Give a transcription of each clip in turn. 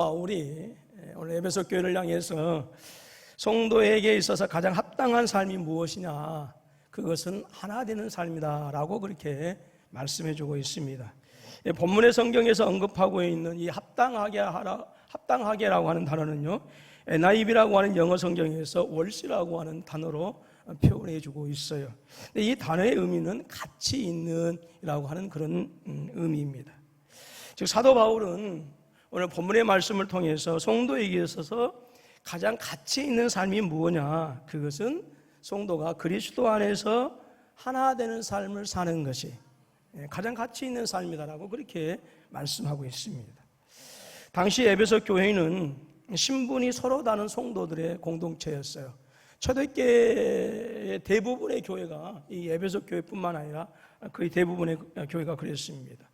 바울이 오늘 에베소 교회를 향해서 성도에게 있어서 가장 합당한 삶이 무엇이냐, 그것은 하나 되는 삶이다 라고 그렇게 말씀해 주고 있습니다. 본문의 성경에서 언급하고 있는 이 합당하게라고 하는 단어는요, NIV라고 하는 영어 성경에서 월시라고 하는 단어로 표현해 주고 있어요. 이 단어의 의미는 가치 있는 이라고 하는 그런 의미입니다. 즉 사도 바울은 오늘 본문의 말씀을 통해서 성도에게 있어서 가장 가치 있는 삶이 무엇이냐, 그것은 성도가 그리스도 안에서 하나 되는 삶을 사는 것이 가장 가치 있는 삶이다라고 그렇게 말씀하고 있습니다. 당시 에베소 교회는 신분이 서로 다른 성도들의 공동체였어요. 초대교회 대부분의 교회가 이 에베소 교회뿐만 아니라 거의 대부분의 교회가 그랬습니다.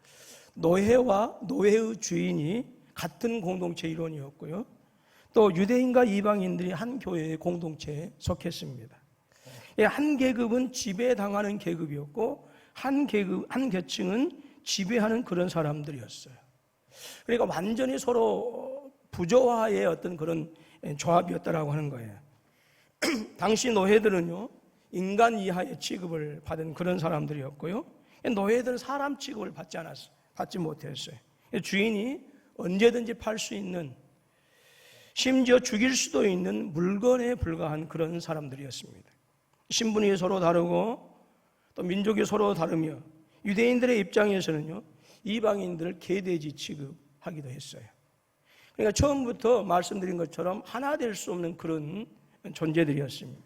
노예와 노예의 주인이 같은 공동체 일원이었고요. 또 유대인과 이방인들이 한 교회의 공동체에 속했습니다. 한 계급은 지배당하는 계급이었고 한 계층은 지배하는 그런 사람들이었어요. 그러니까 완전히 서로 부조화의 어떤 그런 조합이었다라고 하는 거예요. 당시 노예들은요, 인간 이하의 취급을 받은 그런 사람들이었고요. 노예들은 사람 취급을 받지 못했어요. 주인이 언제든지 팔 수 있는, 심지어 죽일 수도 있는 물건에 불과한 그런 사람들이었습니다. 신분이 서로 다르고 또 민족이 서로 다르며 유대인들의 입장에서는요, 이방인들을 개돼지 취급하기도 했어요. 그러니까 처음부터 말씀드린 것처럼 하나 될 수 없는 그런 존재들이었습니다.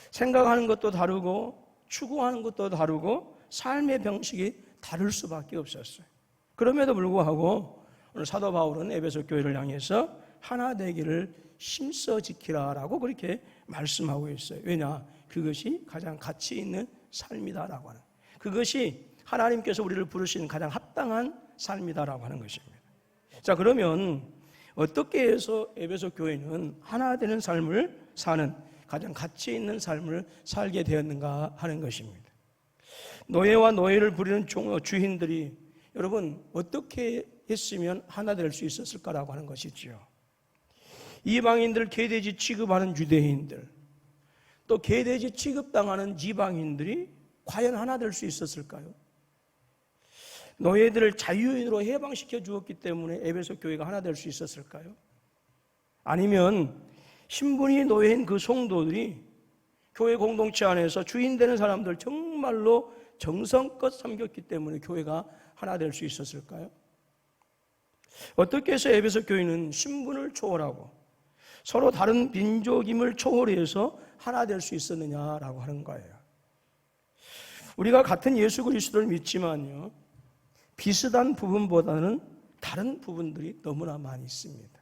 생각하는 것도 다르고 추구하는 것도 다르고 삶의 방식이 다를 수밖에 없었어요. 그럼에도 불구하고 오늘 사도 바울은 에베소 교회를 향해서 하나 되기를 힘써 지키라라고 그렇게 말씀하고 있어요. 왜냐? 그것이 가장 가치 있는 삶이다라고 하는, 그것이 하나님께서 우리를 부르시는 가장 합당한 삶이다라고 하는 것입니다. 자, 그러면 어떻게 해서 에베소 교회는 하나 되는 삶을 사는 가장 가치 있는 삶을 살게 되었는가 하는 것입니다. 노예와 노예를 부리는 주인들이 여러분 어떻게 했으면 하나 될 수 있었을까라고 하는 것이죠. 이방인들 개돼지 취급하는 유대인들, 또 개돼지 취급당하는 이방인들이 과연 하나 될 수 있었을까요? 노예들을 자유인으로 해방시켜 주었기 때문에 에베소 교회가 하나 될 수 있었을까요? 아니면 신분이 노예인 그 성도들이 교회 공동체 안에서 주인 되는 사람들 정말로 정성껏 섬겼기 때문에 교회가 하나 될 수 있었을까요? 어떻게 해서 에베소 교회는 신분을 초월하고 서로 다른 민족임을 초월해서 하나 될 수 있었느냐라고 하는 거예요. 우리가 같은 예수 그리스도를 믿지만요, 비슷한 부분보다는 다른 부분들이 너무나 많이 있습니다.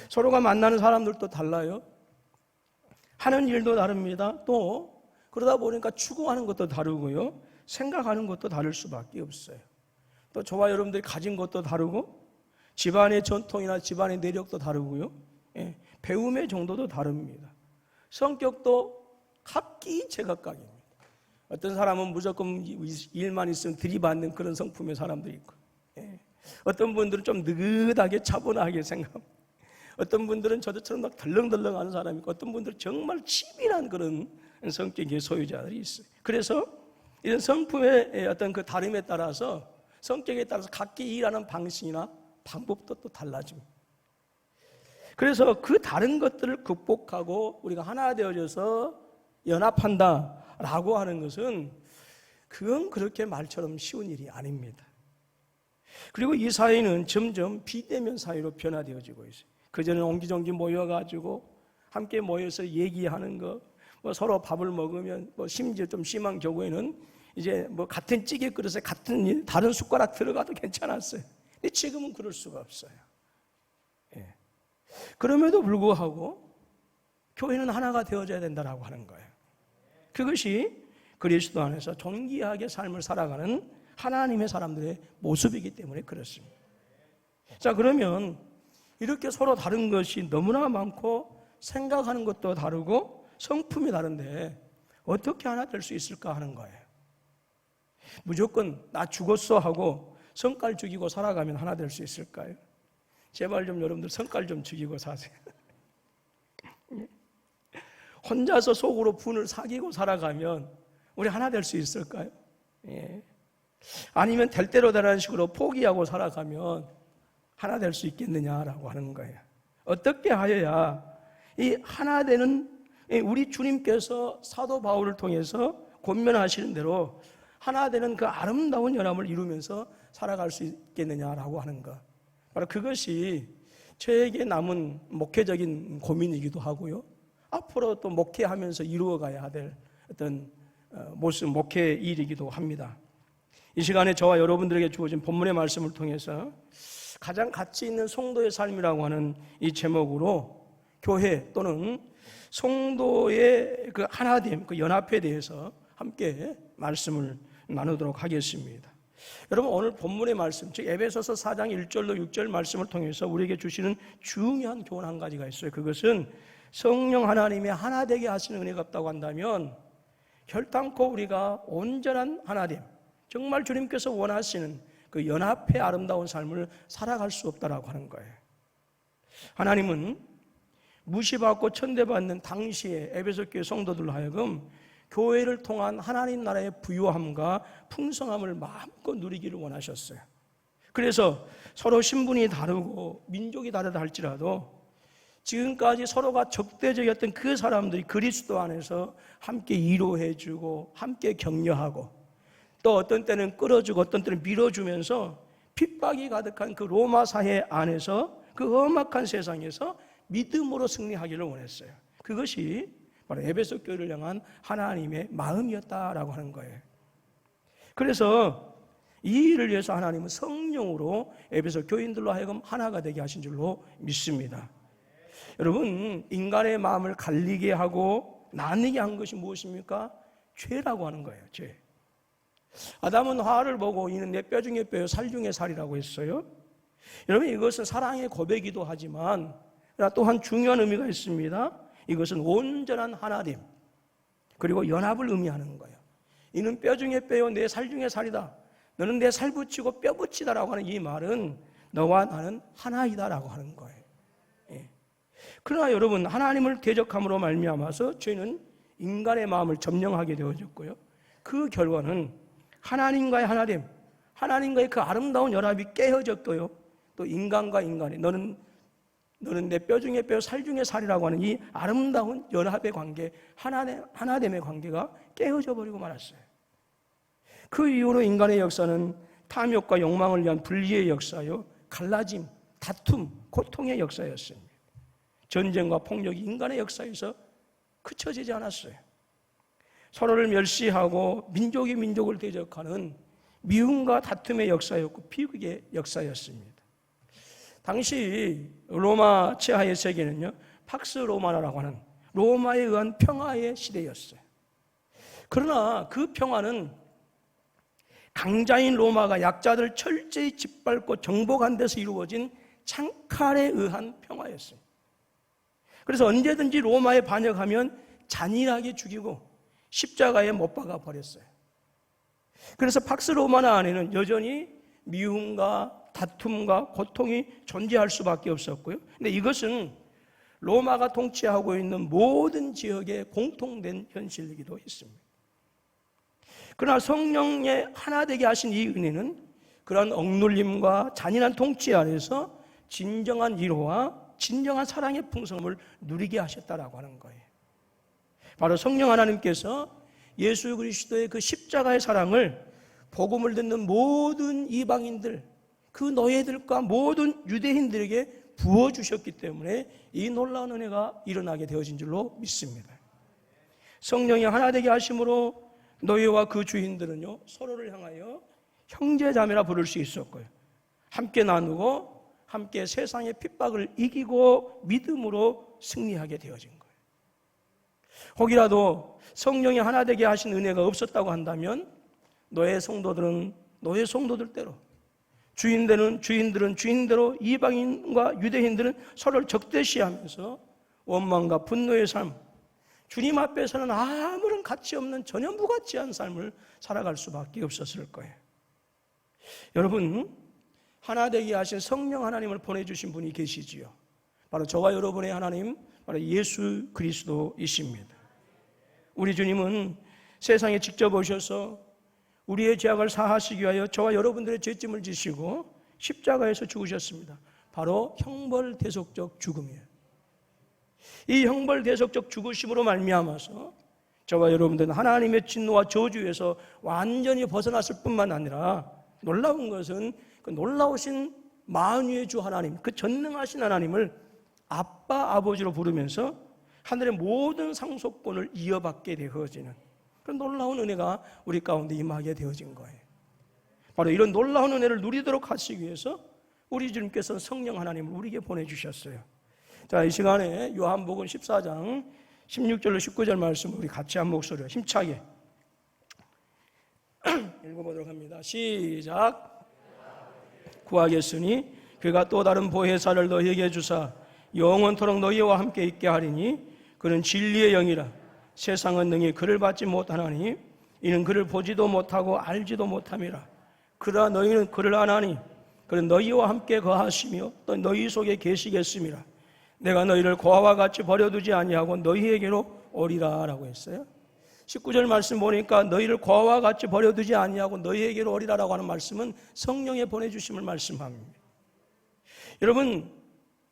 서로가 만나는 사람들도 달라요. 하는 일도 다릅니다. 또 그러다 보니까 추구하는 것도 다르고요, 생각하는 것도 다를 수밖에 없어요. 또 저와 여러분들이 가진 것도 다르고 집안의 전통이나 집안의 내력도 다르고요, 배움의 정도도 다릅니다. 성격도 각기 제각각입니다. 어떤 사람은 무조건 일만 있으면 들이받는 그런 성품의 사람도 있고, 어떤 분들은 좀 느긋하게 차분하게 생각합니다. 어떤 분들은 저처럼 막 덜렁덜렁하는 사람이 있고, 어떤 분들은 정말 치밀한 그런 성격의 소유자들이 있어요. 그래서 이런 성품의 어떤 그 다름에 따라서, 성격에 따라서 각기 일하는 방식이나 방법도 또 달라집니다. 그래서 그 다른 것들을 극복하고 우리가 하나 되어져서 연합한다라고 하는 것은 그건 그렇게 말처럼 쉬운 일이 아닙니다. 그리고 이 사회는 점점 비대면 사회로 변화되어지고 있어요. 그전에는 옹기종기 모여가지고 함께 모여서 얘기하는 거, 뭐 서로 밥을 먹으면, 뭐 심지어 좀 심한 경우에는 이제 뭐 같은 찌개 그릇에 같은 다른 숟가락 들어가도 괜찮았어요. 근데 지금은 그럴 수가 없어요. 그럼에도 불구하고 교회는 하나가 되어져야 된다라고 하는 거예요. 그것이 그리스도 안에서 존귀하게 삶을 살아가는 하나님의 사람들의 모습이기 때문에 그렇습니다. 자, 그러면 이렇게 서로 다른 것이 너무나 많고 생각하는 것도 다르고 성품이 다른데 어떻게 하나 될 수 있을까 하는 거예요. 무조건 나 죽었어 하고 성깔 죽이고 살아가면 하나 될 수 있을까요? 제발 좀 여러분들 성깔 좀 죽이고 사세요. 혼자서 속으로 분을 사귀고 살아가면 우리 하나 될 수 있을까요? 예. 아니면 될 대로 되라는 식으로 포기하고 살아가면 하나 될 수 있겠느냐라고 하는 거예요. 어떻게 하여야 이 하나 되는 우리 주님께서 사도 바울을 통해서 권면하시는 대로 하나 되는 그 아름다운 연합을 이루면서 살아갈 수 있겠느냐라고 하는 것. 바로 그것이 저에게 남은 목회적인 고민이기도 하고요. 앞으로 또 목회하면서 이루어가야 될 어떤 모습, 목회 일이기도 합니다. 이 시간에 저와 여러분들에게 주어진 본문의 말씀을 통해서 가장 가치 있는 성도의 삶이라고 하는 이 제목으로 교회 또는 성도의 그 하나됨, 그 연합에 대해서 함께 말씀을 나누도록 하겠습니다. 여러분, 오늘 본문의 말씀, 즉 에베소서 4장 1절로 6절 말씀을 통해서 우리에게 주시는 중요한 교훈 한 가지가 있어요. 그것은 성령 하나님의 하나 되게 하시는 은혜가 없다고 한다면 결단코 우리가 온전한 하나됨, 정말 주님께서 원하시는 그 연합의 아름다운 삶을 살아갈 수 없다라고 하는 거예요. 하나님은 무시받고 천대받는 당시에 에베소 교회 성도들로 하여금 교회를 통한 하나님 나라의 부요함과 풍성함을 마음껏 누리기를 원하셨어요. 그래서 서로 신분이 다르고 민족이 다르다 할지라도 지금까지 서로가 적대적이었던 그 사람들이 그리스도 안에서 함께 위로해주고 함께 격려하고 또 어떤 때는 끌어주고 어떤 때는 밀어주면서 핍박이 가득한 그 로마 사회 안에서 그 험악한 세상에서 믿음으로 승리하기를 원했어요. 그것이 바로 에베소 교회를 향한 하나님의 마음이었다라고 하는 거예요. 그래서 이 일을 위해서 하나님은 성령으로 에베소 교인들로 하여금 하나가 되게 하신 줄로 믿습니다. 여러분, 인간의 마음을 갈리게 하고 나뉘게 한 것이 무엇입니까? 죄라고 하는 거예요. 죄. 아담은 화를 보고 이는 내 뼈 중에 뼈요 살 중에 살이라고 했어요. 여러분, 이것은 사랑의 고백이기도 하지만 또한 중요한 의미가 있습니다. 이것은 온전한 하나됨 그리고 연합을 의미하는 거예요. 이는 뼈 중에 뼈요 내 살 중에 살이다. 너는 내 살 붙이고 뼈 붙이다라고 하는 이 말은 너와 나는 하나이다라고 하는 거예요. 예. 그러나 여러분, 하나님을 대적함으로 말미암아서 죄는 인간의 마음을 점령하게 되어졌고요. 그 결과는 하나님과의 하나됨, 하나님과의 그 아름다운 연합이 깨어졌고요. 또 인간과 인간이 너는 내 뼈 중에 뼈, 살 중에 살이라고 하는 이 아름다운 연합의 관계, 하나됨의 관계가 깨어져 버리고 말았어요. 그 이후로 인간의 역사는 탐욕과 욕망을 위한 분리의 역사요, 갈라짐, 다툼, 고통의 역사였습니다. 전쟁과 폭력이 인간의 역사에서 그쳐지지 않았어요. 서로를 멸시하고 민족이 민족을 대적하는 미움과 다툼의 역사였고 비극의 역사였습니다. 당시 로마 치하의 세계는요, 팍스 로마나라고 하는 로마에 의한 평화의 시대였어요. 그러나 그 평화는 강자인 로마가 약자들을 철저히 짓밟고 정복한 데서 이루어진 창칼에 의한 평화였습니다. 그래서 언제든지 로마에 반역하면 잔인하게 죽이고 십자가에 못 박아 버렸어요. 그래서 팍스 로마나 안에는 여전히 미움과 다툼과 고통이 존재할 수밖에 없었고요. 근데 이것은 로마가 통치하고 있는 모든 지역에 공통된 현실이기도 했습니다. 그러나 성령의 하나 되게 하신 이 은혜는 그런 억눌림과 잔인한 통치 안에서 진정한 위로와 진정한 사랑의 풍성함을 누리게 하셨다라고 하는 거예요. 바로 성령 하나님께서 예수 그리스도의 그 십자가의 사랑을 복음을 듣는 모든 이방인들, 그 노예들과 모든 유대인들에게 부어주셨기 때문에 이 놀라운 은혜가 일어나게 되어진 줄로 믿습니다. 성령이 하나 되게 하심으로 노예와 그 주인들은요, 서로를 향하여 형제자매라 부를 수 있었고요, 함께 나누고 함께 세상의 핍박을 이기고 믿음으로 승리하게 되어진 거예요. 혹이라도 성령이 하나 되게 하신 은혜가 없었다고 한다면 노예 성도들은 노예 성도들대로, 주인들은 주인대로, 이방인과 유대인들은 서로를 적대시하면서 원망과 분노의 삶, 주님 앞에서는 아무런 가치 없는 전혀 무가치한 삶을 살아갈 수밖에 없었을 거예요. 여러분, 하나 되게 하신 성령 하나님을 보내주신 분이 계시지요. 바로 저와 여러분의 하나님, 바로 예수 그리스도이십니다. 우리 주님은 세상에 직접 오셔서 우리의 죄악을 사하시기 위하여 저와 여러분들의 죄짐을 지시고 십자가에서 죽으셨습니다. 바로 형벌대속적 죽음이에요. 이 형벌대속적 죽으심으로 말미암아서 저와 여러분들은 하나님의 진노와 저주에서 완전히 벗어났을 뿐만 아니라 놀라운 것은 그 놀라우신 만유의 주 하나님, 그 전능하신 하나님을 아빠, 아버지로 부르면서 하늘의 모든 상속권을 이어받게 되어지는 그런 놀라운 은혜가 우리 가운데 임하게 되어진 거예요. 바로 이런 놀라운 은혜를 누리도록 하시기 위해서 우리 주님께서 성령 하나님을 우리에게 보내주셨어요. 자, 이 시간에 요한복음 14장 16절로 19절 말씀을 우리 같이 한 목소리로 힘차게 읽어보도록 합니다. 시작. 구하겠으니 그가 또 다른 보혜사를 너희에게 주사 영원토록 너희와 함께 있게 하리니 그는 진리의 영이라. 세상은 능히 그를 받지 못하나니 이는 그를 보지도 못하고 알지도 못함이라. 그러나 너희는 그를 아나니 그는 너희와 함께 거하시며 또 너희 속에 계시겠음이라. 내가 너희를 고아와 같이 버려두지 아니하고 너희에게로 오리라 라고 했어요. 19절 말씀 보니까 너희를 고아와 같이 버려두지 아니하고 너희에게로 오리라라고 하는 말씀은 성령의 보내주심을 말씀합니다. 여러분,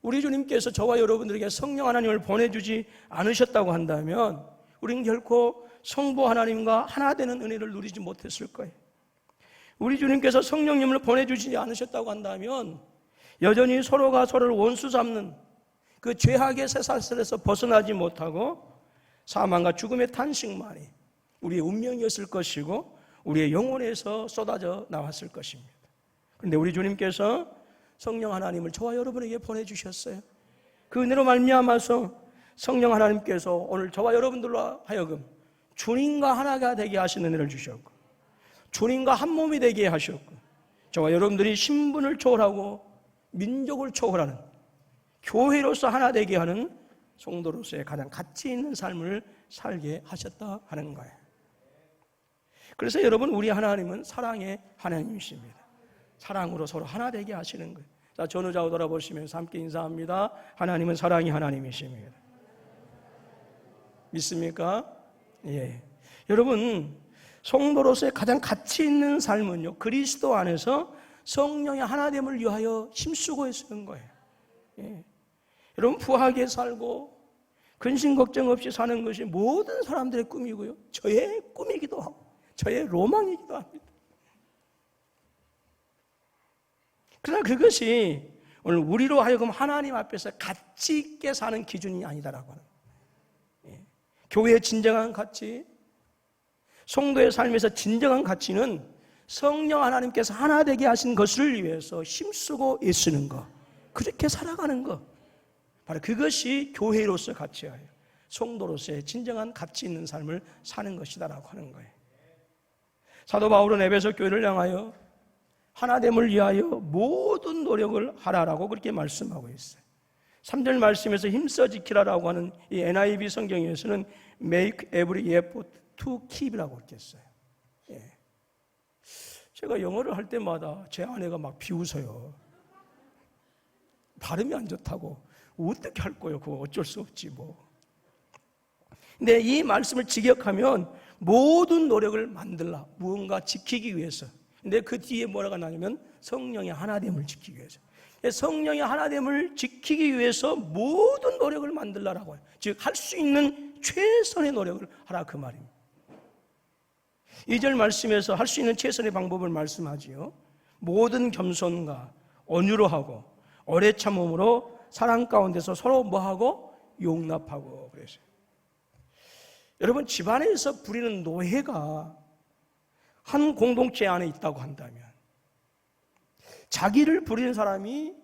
우리 주님께서 저와 여러분들에게 성령 하나님을 보내주지 않으셨다고 한다면 우리는 결코 성부 하나님과 하나 되는 은혜를 누리지 못했을 거예요. 우리 주님께서 성령님을 보내주지 않으셨다고 한다면 여전히 서로가 서로를 원수 삼는 그 죄악의 쇠사슬에서 벗어나지 못하고 사망과 죽음의 탄식만이 우리의 운명이었을 것이고 우리의 영혼에서 쏟아져 나왔을 것입니다. 그런데 우리 주님께서 성령 하나님을 저와 여러분에게 보내주셨어요. 그 은혜로 말미암아서 성령 하나님께서 오늘 저와 여러분들로 하여금 주님과 하나가 되게 하시는 은혜를 주셨고 주님과 한 몸이 되게 하셨고 저와 여러분들이 신분을 초월하고 민족을 초월하는 교회로서 하나 되게 하는 성도로서의 가장 가치 있는 삶을 살게 하셨다 하는 거예요. 그래서 여러분, 우리 하나님은 사랑의 하나님이십니다. 사랑으로 서로 하나 되게 하시는 거예요. 자, 전후좌우 돌아보시면서 함께 인사합니다. 하나님은 사랑의 하나님이십니다. 믿습니까? 예. 여러분, 성도로서의 가장 가치 있는 삶은요, 그리스도 안에서 성령의 하나됨을 위하여 힘쓰고 쓰는 거예요. 예. 여러분, 부하게 살고 근심 걱정 없이 사는 것이 모든 사람들의 꿈이고요, 저의 꿈이기도 하고 저의 로망이기도 합니다. 그러나 그것이 오늘 우리로 하여금 하나님 앞에서 가치 있게 사는 기준이 아니다라고 하는 거예요. 예. 교회의 진정한 가치, 성도의 삶에서 진정한 가치는 성령 하나님께서 하나 되게 하신 것을 위해서 힘쓰고 애쓰는 것, 그렇게 살아가는 것, 바로 그것이 교회로서 가치예요. 성도로서의 진정한 가치 있는 삶을 사는 것이다라고 하는 거예요. 사도 바울은 에베소 교회를 향하여 하나됨을 위하여 모든 노력을 하라라고 그렇게 말씀하고 있어요. 3절 말씀에서 힘써 지키라라고 하는 이 NIV 성경에서는 make every effort to keep이라고 그렇게 했어요. 예. 제가 영어를 할 때마다 제 아내가 막 비웃어요. 발음이 안 좋다고. 어떻게 할 거예요? 그거 어쩔 수 없지 뭐. 근데 이 말씀을 직역하면 모든 노력을 만들라, 무언가 지키기 위해서. 근데 그 뒤에 뭐라고 나냐면 성령의 하나됨을 지키기 위해서. 성령의 하나됨을 지키기 위해서 모든 노력을 만들라라고 해요. 즉 할 수 있는 최선의 노력을 하라 그 말입니다. 2절 말씀에서 할 수 있는 최선의 방법을 말씀하지요. 모든 겸손과 온유로 하고 오래 참음으로 사랑 가운데서 서로 뭐하고 용납하고 그랬어요. 여러분, 집안에서 부리는 노예가 한 공동체 안에 있다고 한다면, 자기를 부리는 사람이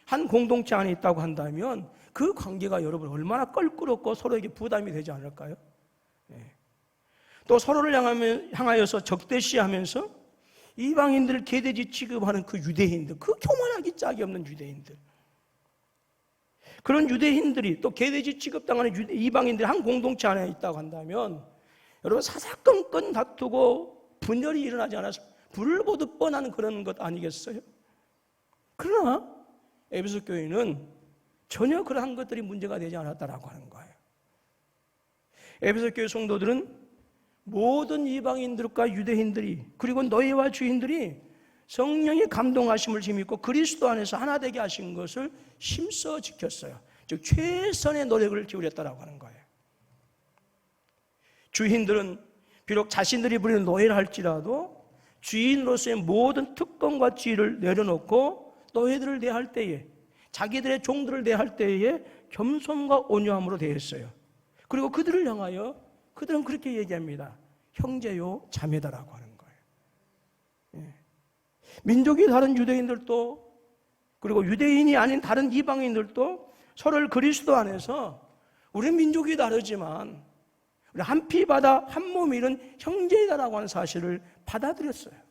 한 공동체 안에 있다고 한다면 그 관계가 여러분 얼마나 껄끄럽고 서로에게 부담이 되지 않을까요? 네. 또 서로를 향하여서 적대시하면서 이방인들을 개돼지 취급하는 그 유대인들, 그 교만하기 짝이 없는 유대인들, 그런 유대인들이 또 개돼지 취급당하는 이방인들이 한 공동체 안에 있다고 한다면 여러분, 사사건건 다투고 분열이 일어나지 않아서 불을 보듯 뻔한 그런 것 아니겠어요? 그러나 에베소 교회는 전혀 그러한 것들이 문제가 되지 않았다라고 하는 거예요. 에베소 교회 성도들은 모든 이방인들과 유대인들이 그리고 노예와 주인들이 성령의 감동하심을 힘입고 그리스도 안에서 하나 되게 하신 것을 힘써 지켰어요. 즉 최선의 노력을 기울였다라고 하는 거예요. 주인들은 비록 자신들이 부리는 노예를 할지라도 주인으로서의 모든 특권과 지위를 내려놓고 노예들을 대할 때에, 자기들의 종들을 대할 때에 겸손과 온유함으로 대했어요. 그리고 그들을 향하여 그들은 그렇게 얘기합니다. 형제요 자매다라고 하는 거예요. 예. 민족이 다른 유대인들도 그리고 유대인이 아닌 다른 이방인들도 서로를 그리스도 안에서 우리 민족이 다르지만 우리 한 피 바다 한 몸이 이런 형제이다라고 하는 사실을 받아들였어요.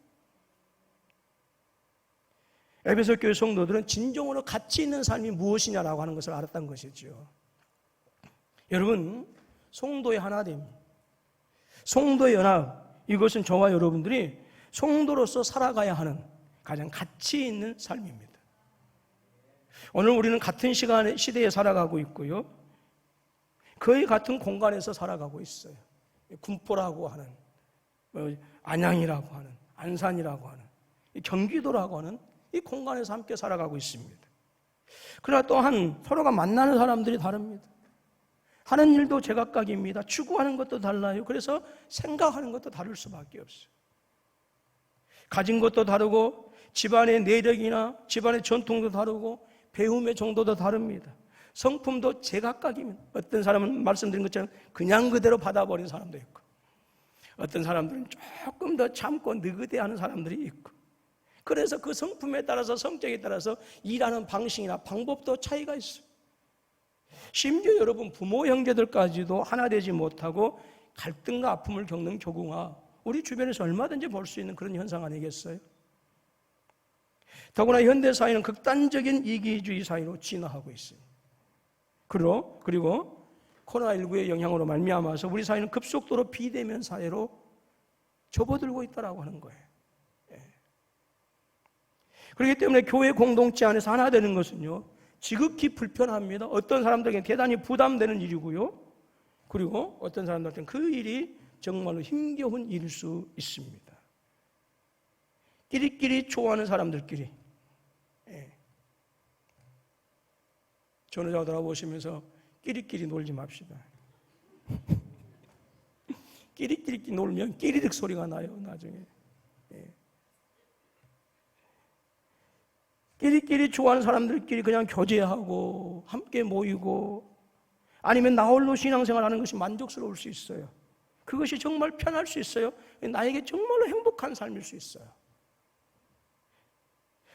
에베소 교회 성도들은 진정으로 가치 있는 삶이 무엇이냐라고 하는 것을 알았던 것이죠. 여러분, 성도의 하나됨, 성도의 연합, 이것은 저와 여러분들이 성도로서 살아가야 하는 가장 가치 있는 삶입니다. 오늘 우리는 같은 시대에 살아가고 있고요. 거의 같은 공간에서 살아가고 있어요. 군포라고 하는, 안양이라고 하는, 안산이라고 하는, 경기도라고 하는 이 공간에서 함께 살아가고 있습니다. 그러나 또한 서로가 만나는 사람들이 다릅니다. 하는 일도 제각각입니다. 추구하는 것도 달라요. 그래서 생각하는 것도 다를 수밖에 없어요. 가진 것도 다르고 집안의 내력이나 집안의 전통도 다르고 배움의 정도도 다릅니다. 성품도 제각각입니다. 어떤 사람은 말씀드린 것처럼 그냥 그대로 받아버린 사람도 있고, 어떤 사람들은 조금 더 참고 느긋해하는 사람들이 있고, 그래서 그 성품에 따라서 성격에 따라서 일하는 방식이나 방법도 차이가 있어요. 심지어 여러분 부모 형제들까지도 하나 되지 못하고 갈등과 아픔을 겪는 경우가 우리 주변에서 얼마든지 볼 수 있는 그런 현상 아니겠어요? 더구나 현대 사회는 극단적인 이기주의 사회로 진화하고 있어요. 그리고 코로나19의 영향으로 말미암아서 우리 사회는 급속도로 비대면 사회로 접어들고 있다고 하는 거예요. 그렇기 때문에 교회 공동체 안에서 하나 되는 것은요, 지극히 불편합니다. 어떤 사람들에게 대단히 부담되는 일이고요. 그리고 어떤 사람들한테는 그 일이 정말로 힘겨운 일일 수 있습니다. 끼리끼리 좋아하는 사람들끼리, 전우자가 돌아보시면서 끼리끼리 놀지 맙시다. 끼리끼리 놀면 끼리륵 소리가 나요, 나중에. 끼리끼리 좋아하는 사람들끼리 그냥 교제하고 함께 모이고 아니면 나홀로 신앙생활하는 것이 만족스러울 수 있어요. 그것이 정말 편할 수 있어요. 나에게 정말로 행복한 삶일 수 있어요.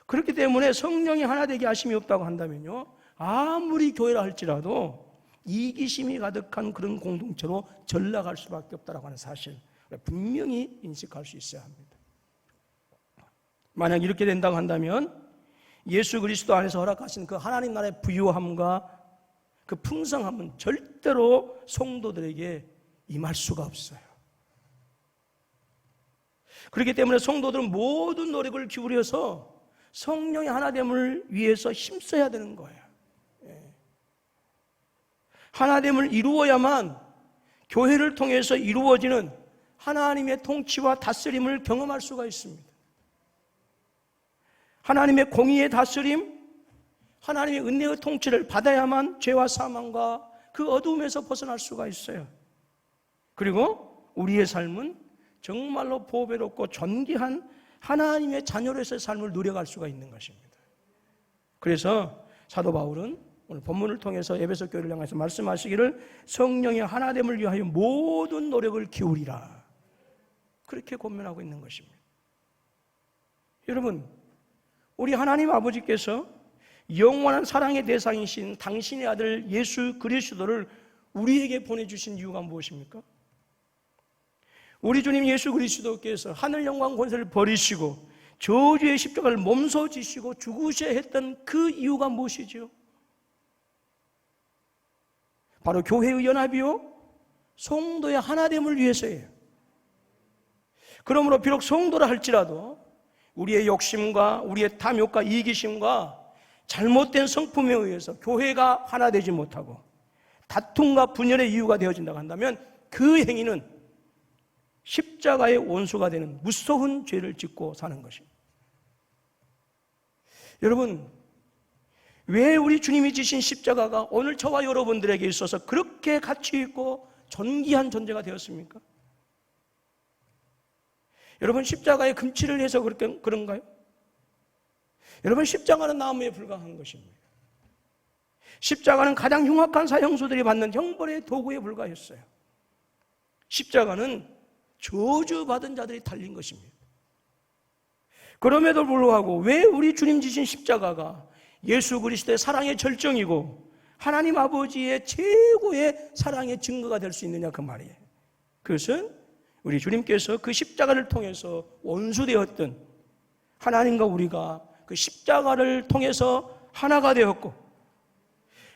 그렇기 때문에 성령이 하나 되게 하심이 없다고 한다면요, 아무리 교회라 할지라도 이기심이 가득한 그런 공동체로 전락할 수밖에 없다고 하는 사실, 분명히 인식할 수 있어야 합니다. 만약 이렇게 된다고 한다면 예수 그리스도 안에서 허락하신 그 하나님 나라의 부유함과 그 풍성함은 절대로 성도들에게 임할 수가 없어요. 그렇기 때문에 성도들은 모든 노력을 기울여서 성령의 하나됨을 위해서 힘써야 되는 거예요. 하나됨을 이루어야만 교회를 통해서 이루어지는 하나님의 통치와 다스림을 경험할 수가 있습니다. 하나님의 공의의 다스림, 하나님의 은혜의 통치를 받아야만 죄와 사망과 그 어두움에서 벗어날 수가 있어요. 그리고 우리의 삶은 정말로 보배롭고 존귀한 하나님의 자녀로서의 삶을 누려갈 수가 있는 것입니다. 그래서 사도 바울은 오늘 본문을 통해서 에베소 교회를 향해서 말씀하시기를 성령의 하나됨을 위하여 모든 노력을 기울이라, 그렇게 권면하고 있는 것입니다. 여러분, 우리 하나님 아버지께서 영원한 사랑의 대상이신 당신의 아들 예수 그리스도를 우리에게 보내주신 이유가 무엇입니까? 우리 주님 예수 그리스도께서 하늘 영광 권세를 버리시고 저주의 십자가를 몸소 지시고 죽으셔야 했던 그 이유가 무엇이죠? 바로 교회의 연합이요, 성도의 하나됨을 위해서예요. 그러므로 비록 성도라 할지라도 우리의 욕심과 우리의 탐욕과 이기심과 잘못된 성품에 의해서 교회가 하나 되지 못하고 다툼과 분열의 이유가 되어진다고 한다면 그 행위는 십자가의 원수가 되는 무서운 죄를 짓고 사는 것입니다. 여러분, 왜 우리 주님이 지신 십자가가 오늘 저와 여러분들에게 있어서 그렇게 가치 있고 존귀한 존재가 되었습니까? 여러분, 십자가에 금칠을 해서 그런가요? 여러분, 십자가는 나무에 불과한 것입니다. 십자가는 가장 흉악한 사형수들이 받는 형벌의 도구에 불과했어요. 십자가는 저주받은 자들이 달린 것입니다. 그럼에도 불구하고 왜 우리 주님 지신 십자가가 예수 그리스도의 사랑의 절정이고 하나님 아버지의 최고의 사랑의 증거가 될 수 있느냐, 그 말이에요. 그것은 우리 주님께서 그 십자가를 통해서 원수되었던 하나님과 우리가 그 십자가를 통해서 하나가 되었고,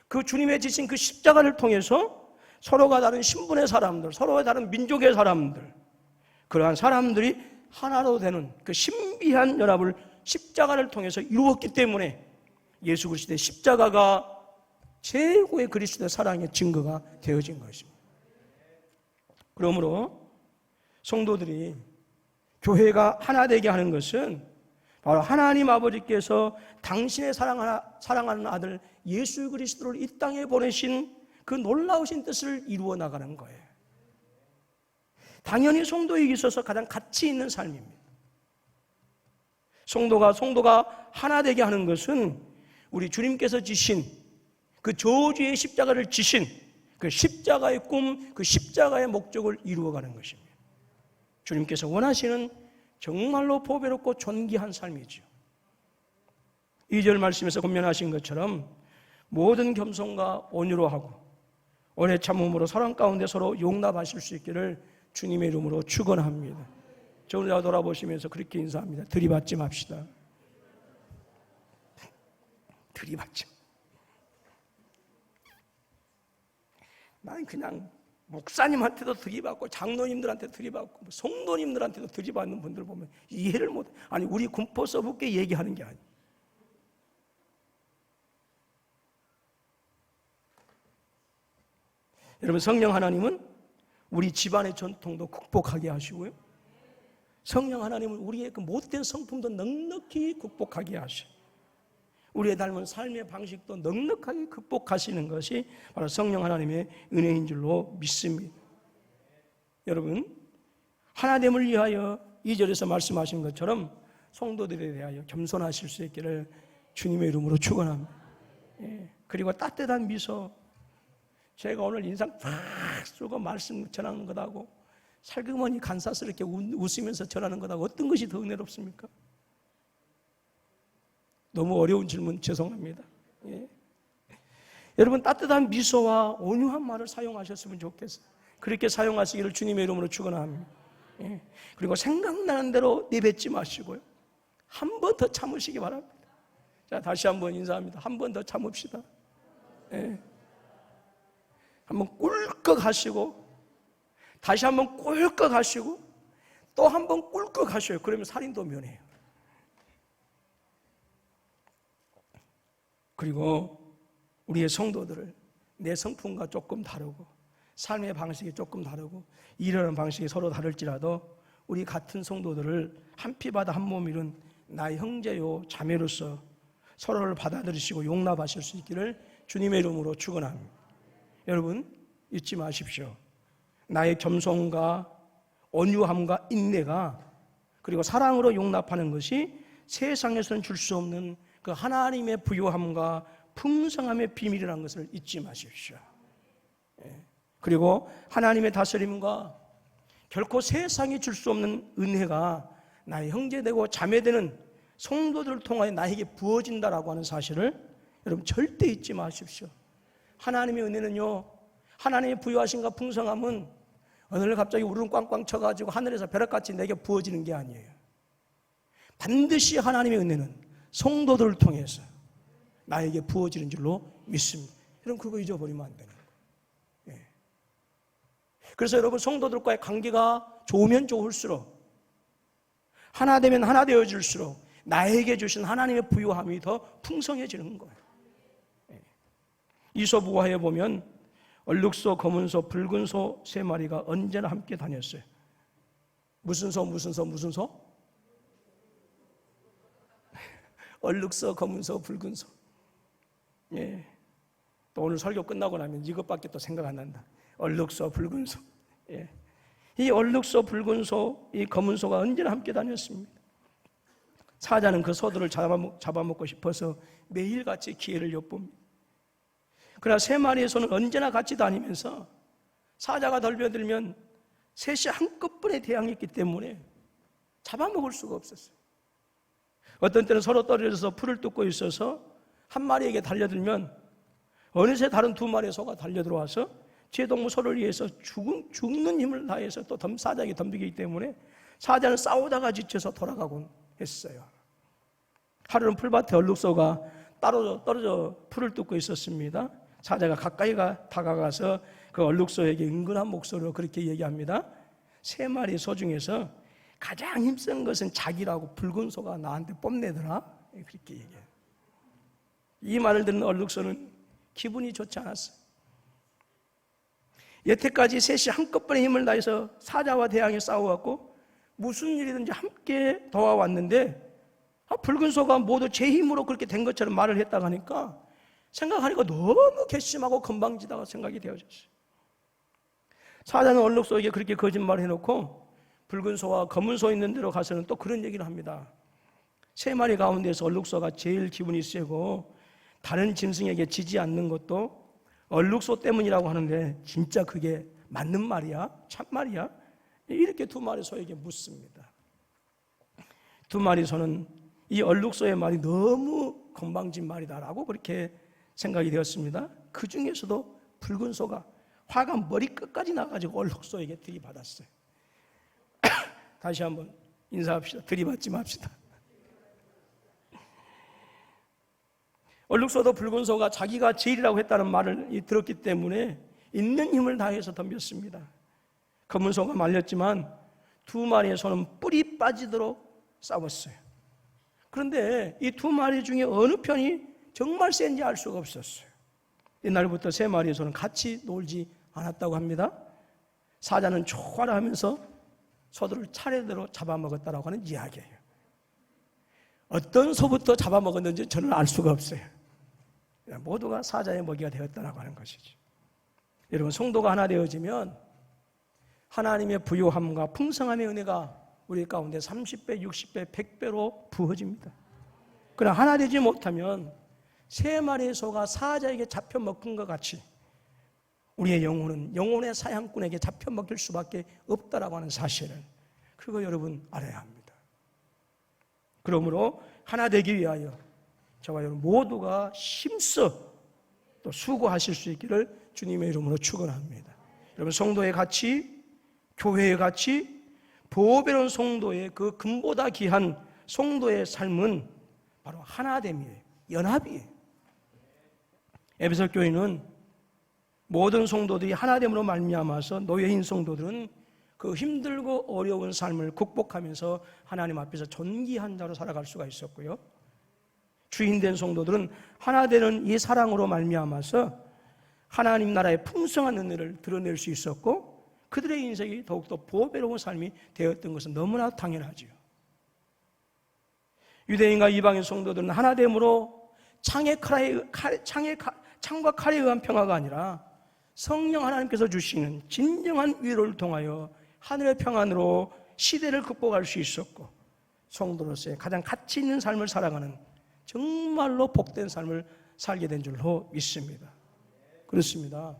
그 주님의 지신 그 십자가를 통해서 서로가 다른 신분의 사람들, 서로가 다른 민족의 사람들, 그러한 사람들이 하나로 되는 그 신비한 연합을 십자가를 통해서 이루었기 때문에 예수 그리스도의 십자가가 최고의 그리스도의 사랑의 증거가 되어진 것입니다. 그러므로 성도들이 교회가 하나 되게 하는 것은 바로 하나님 아버지께서 당신의 사랑하는 아들 예수 그리스도를 이 땅에 보내신 그 놀라우신 뜻을 이루어 나가는 거예요. 당연히 성도에게 있어서 가장 가치 있는 삶입니다. 성도가 하나 되게 하는 것은 우리 주님께서 지신 그 저주의 십자가를 지신 그 십자가의 꿈, 그 십자가의 목적을 이루어가는 것입니다. 주님께서 원하시는 정말로 보배롭고 존귀한 삶이죠. 2절 말씀에서 권면하신 것처럼 모든 겸손과 온유로 하고 오래 참음으로 사랑 가운데 서로 용납하실 수 있기를 주님의 이름으로 축원합니다. 저를 돌아보시면서 그렇게 인사합니다. 들이받지 맙시다. 들이받지. 나는 그냥 목사님한테도 들이받고 장로님들한테도 들이받고 성도님들한테도 들이받는 분들 보면 이해를 못해. 아니, 우리 군포서북에 얘기하는 게 아니에요. 여러분, 성령 하나님은 우리 집안의 전통도 극복하게 하시고요, 성령 하나님은 우리의 그 못된 성품도 넉넉히 극복하게 하셔요. 우리의 닮은 삶의 방식도 넉넉하게 극복하시는 것이 바로 성령 하나님의 은혜인 줄로 믿습니다. 여러분, 하나됨을 위하여 2절에서 말씀하신 것처럼 성도들에 대하여 겸손하실 수 있기를 주님의 이름으로 축원합니다. 그리고 따뜻한 미소, 제가 오늘 인상 팍 쓰고 말씀 전하는 것하고 살그머니 간사스럽게 웃으면서 전하는 것하고 어떤 것이 더 은혜롭습니까? 너무 어려운 질문 죄송합니다. 여러분, 따뜻한 미소와 온유한 말을 사용하셨으면 좋겠어요. 그렇게 사용하시기를 주님의 이름으로 축원합니다. 그리고 생각나는 대로 내뱉지 마시고요, 한 번 더 참으시기 바랍니다. 자, 다시 한번 인사합니다. 한 번 더 참읍시다. 한번 꿀꺽 하시고, 다시 한번 꿀꺽 하시고, 또 한번 꿀꺽 하셔요. 그러면 살인도 면해요. 그리고 우리의 성도들을 내 성품과 조금 다르고 삶의 방식이 조금 다르고 일하는 방식이 서로 다를지라도 우리 같은 성도들을 한 피바다 한 몸 이룬 나의 형제요 자매로서 서로를 받아들이시고 용납하실 수 있기를 주님의 이름으로 축원합니다. 여러분, 잊지 마십시오. 나의 겸손과 온유함과 인내가 그리고 사랑으로 용납하는 것이 세상에서는 줄 수 없는 그 하나님의 부요함과 풍성함의 비밀이라는 것을 잊지 마십시오. 그리고 하나님의 다스림과 결코 세상이 줄 수 없는 은혜가 나의 형제되고 자매되는 성도들을 통하여 나에게 부어진다라고 하는 사실을 여러분 절대 잊지 마십시오. 하나님의 은혜는요, 하나님의 부요하심과 풍성함은 어느 날 갑자기 우르릉 꽝꽝 쳐가지고 하늘에서 벼락같이 내게 부어지는 게 아니에요. 반드시 하나님의 은혜는 성도들을 통해서 나에게 부어지는 줄로 믿습니다. 여러분, 그거 잊어버리면 안 되는 거예요. 그래서 여러분, 성도들과의 관계가 좋으면 좋을수록 하나 되면 하나 되어질수록 나에게 주신 하나님의 부요함이 더 풍성해지는 거예요. 이솝우화에 보면 얼룩소, 검은소, 붉은소 3마리가 언제나 함께 다녔어요. 무슨 소? 얼룩소, 검은소, 붉은소. 예. 또 오늘 설교 끝나고 나면 이것밖에 또 생각 안 난다. 얼룩소, 붉은소. 예. 이 얼룩소, 붉은소, 이 검은소가 언제나 함께 다녔습니다. 사자는 그 소들을 잡아먹고 싶어서 매일같이 기회를 엿봅니다. 그러나 3마리의 소는 언제나 같이 다니면서 사자가 덜벼들면 셋이 한꺼번에 대항했기 때문에 잡아먹을 수가 없었어요. 어떤 때는 서로 떨어져서 풀을 뜯고 있어서 한 마리에게 달려들면 어느새 다른 2마리의 소가 달려들어와서 제 동무 소를 위해서 죽는 힘을 다해서 또 사자에게 덤비기 때문에 사자는 싸우다가 지쳐서 돌아가곤 했어요. 하루는 풀밭에 얼룩소가 떨어져 풀을 뜯고 있었습니다. 사자가 가까이 다가가서 그 얼룩소에게 은근한 목소리로 그렇게 얘기합니다. 3마리 소 중에서 가장 힘센 것은 자기라고 붉은 소가 나한테 뽐내더라. 그렇게 얘기해요. 이 말을 듣는 얼룩소는 기분이 좋지 않았어요. 여태까지 셋이 한꺼번에 힘을 다해서 사자와 대항해 싸워왔고 무슨 일이든지 함께 도와왔는데 붉은 소가 모두 제 힘으로 그렇게 된 것처럼 말을 했다고 하니까 생각하니까 너무 괘씸하고 건방지다가 생각이 되어졌어요. 사자는 얼룩소에게 그렇게 거짓말을 해놓고 붉은 소와 검은 소 있는 데로 가서는 또 그런 얘기를 합니다. 3마리 가운데서 얼룩소가 제일 기분이 세고 다른 짐승에게 지지 않는 것도 얼룩소 때문이라고 하는데 진짜 그게 맞는 말이야? 참말이야? 이렇게 2마리 소에게 묻습니다. 2마리 소는 이 얼룩소의 말이 너무 건방진 말이다라고 그렇게 생각이 되었습니다. 그 중에서도 붉은 소가 화가 머리끝까지 나가지고 얼룩소에게 들이받았어요. 다시 한번 인사합시다. 들이받지 맙시다. 얼룩소도 붉은 소가 자기가 제일이라고 했다는 말을 들었기 때문에 있는 힘을 다해서 덤볐습니다. 검은 소가 말렸지만 2마리의 소는 뿔이 빠지도록 싸웠어요. 그런데 이 2마리 중에 어느 편이 정말 센지 알 수가 없었어요. 이날부터 3마리의 소는 같이 놀지 않았다고 합니다. 사자는 좋아라 하면서 소들을 차례대로 잡아먹었다고 하는 이야기예요. 어떤 소부터 잡아먹었는지 저는 알 수가 없어요. 모두가 사자의 먹이가 되었다고 하는 것이죠. 여러분, 성도가 하나 되어지면 하나님의 부요함과 풍성함의 은혜가 우리 가운데 30배, 60배, 100배로 부어집니다. 그러나 하나 되지 못하면 3마리의 소가 사자에게 잡혀 먹은 것 같이 우리의 영혼은 영혼의 사냥꾼에게 잡혀 먹힐 수밖에 없다라고 하는 사실을 그거 여러분 알아야 합니다. 그러므로 하나 되기 위하여 저와 여러분 모두가 힘써 또 수고하실 수 있기를 주님의 이름으로 축원합니다. 여러분, 성도의 가치, 교회의 가치, 보배로운 성도의 그 금보다 귀한 성도의 삶은 바로 하나됨이에요. 연합이에요. 에베소 교회는 모든 성도들이 하나됨으로 말미암아서 노예인 성도들은 그 힘들고 어려운 삶을 극복하면서 하나님 앞에서 존귀한 자로 살아갈 수가 있었고요. 주인된 성도들은 하나 되는 이 사랑으로 말미암아서 하나님 나라의 풍성한 은혜를 드러낼 수 있었고 그들의 인생이 더욱더 보배로운 삶이 되었던 것은 너무나 당연하지요. 유대인과 이방인 성도들은 하나됨으로 창과 칼에 의한 평화가 아니라 성령 하나님께서 주시는 진정한 위로를 통하여 하늘의 평안으로 시대를 극복할 수 있었고 성도로서의 가장 가치 있는 삶을 살아가는 정말로 복된 삶을 살게 된 줄로 믿습니다. 그렇습니다.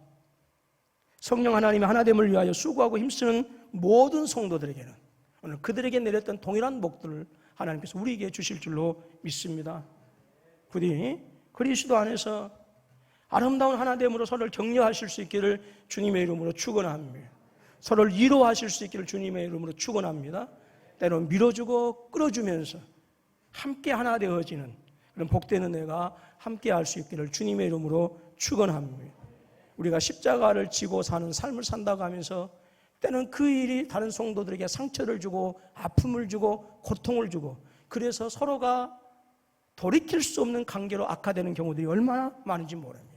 성령 하나님의 하나됨을 위하여 수고하고 힘쓰는 모든 성도들에게는 오늘 그들에게 내렸던 동일한 복들을 하나님께서 우리에게 주실 줄로 믿습니다. 부디 그리스도 안에서 아름다운 하나됨으로 서로를 격려하실 수 있기를 주님의 이름으로 축원합니다. 서로를 위로하실 수 있기를 주님의 이름으로 축원합니다. 때론 밀어주고 끌어주면서 함께 하나 되어지는 그런 복된 은혜가 함께 할 수 있기를 주님의 이름으로 축원합니다. 우리가 십자가를 지고 사는 삶을 산다고 하면서 때는 그 일이 다른 성도들에게 상처를 주고 아픔을 주고 고통을 주고, 그래서 서로가 돌이킬 수 없는 관계로 악화되는 경우들이 얼마나 많은지 모릅니다.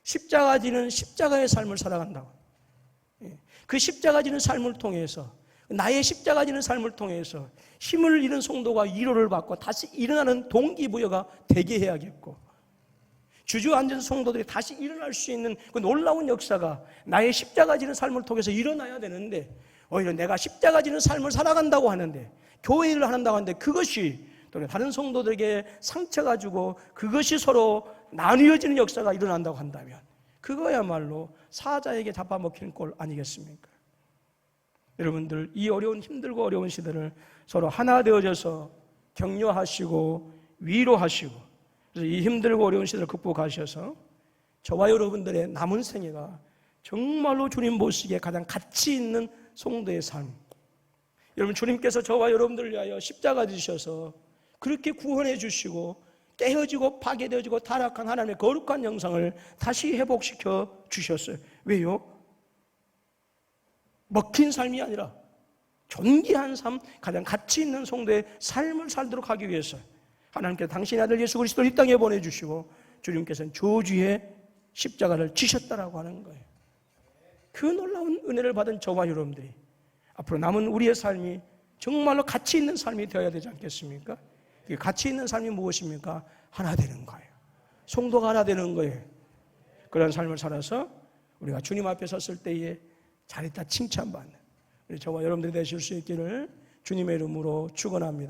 십자가 지는 십자가의 삶을 살아간다고. 그 십자가 지는 삶을 통해서, 나의 십자가 지는 삶을 통해서 힘을 잃은 성도가 위로를 받고 다시 일어나는 동기부여가 되게 해야겠고, 주저앉은 성도들이 다시 일어날 수 있는 그 놀라운 역사가 나의 십자가 지는 삶을 통해서 일어나야 되는데, 오히려 내가 십자가 지는 삶을 살아간다고 하는데, 교회를 한다고 하는데, 그것이 또 다른 성도들에게 상처가 주고 그것이 서로 나뉘어지는 역사가 일어난다고 한다면, 그거야말로 사자에게 잡아먹히는 꼴 아니겠습니까? 여러분들, 이 어려운, 힘들고 어려운 시대를 서로 하나 되어져서 격려하시고 위로하시고, 그래서 이 힘들고 어려운 시대를 극복하셔서 저와 여러분들의 남은 생애가 정말로 주님 보시기에 가장 가치 있는 성도의 삶, 여러분, 주님께서 저와 여러분들을 위하여 십자가 지셔서 그렇게 구원해 주시고 깨어지고 파괴되어지고 타락한 하나님의 거룩한 영상을 다시 회복시켜 주셨어요. 왜요? 먹힌 삶이 아니라 존귀한 삶, 가장 가치 있는 성도의 삶을 살도록 하기 위해서 하나님께서 당신의 아들 예수 그리스도를 이 땅에 보내주시고 주님께서는 저주의 십자가를 지셨다라고 하는 거예요. 그 놀라운 은혜를 받은 저와 여러분들이 앞으로 남은 우리의 삶이 정말로 가치 있는 삶이 되어야 되지 않겠습니까? 그 가치 있는 삶이 무엇입니까? 하나 되는 거예요. 성도가 하나 되는 거예요. 그런 삶을 살아서 우리가 주님 앞에 섰을 때에 잘했다 칭찬받는 우리 저와 여러분들이 되실 수 있기를 주님의 이름으로 축원합니다.